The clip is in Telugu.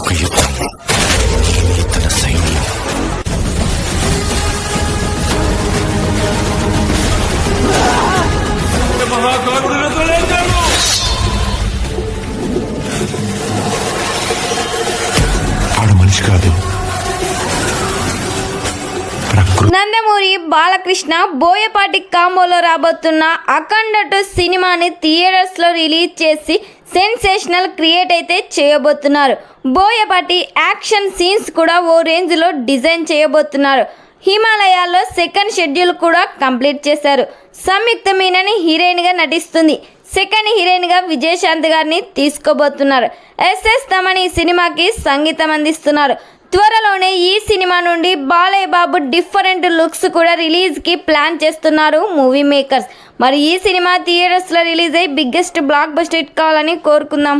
ఇదొక యుద్ధం. నేను ఇతర సైన్యం. ఆడు మనిషి కాదు, నందమూరి బాలకృష్ణ బోయపాటి కాంబోలో రాబోతున్న అఖండ 2 సినిమాని థియేటర్స్ లో రిలీజ్ చేసి సెన్సేషనల్ క్రియేట్ అయితే చేయబోతున్నారు. బోయపాటి యాక్షన్ సీన్స్ కూడా ఓ రేంజ్ లో డిజైన్ చేయబోతున్నారు. హిమాలయాల్లో సెకండ్ షెడ్యూల్ కూడా కంప్లీట్ చేశారు. సంయుక్త మీనన్ హీరోయిన్ గా నటిస్తుంది. సెకండ్ హీరోయిన్ గా విజయశాంతి గారిని తీసుకోబోతున్నారు. ఎస్ఎస్ తమన్ ఈ సినిమాకి సంగీతం అందిస్తున్నారు. త్వరలోనే ఈ సినిమా నుండి బాలయ్య బాబు డిఫరెంట్ లుక్స్ కూడా రిలీజ్ కి ప్లాన్ చేస్తున్నారు మూవీ మేకర్స్. మరి ఈ సినిమా థియేటర్స్ లో రిలీజ్ అయ్యి బిగ్గెస్ట్ బ్లాక్ బస్టర్ హిట్ కావాలని కోరుకుందాం.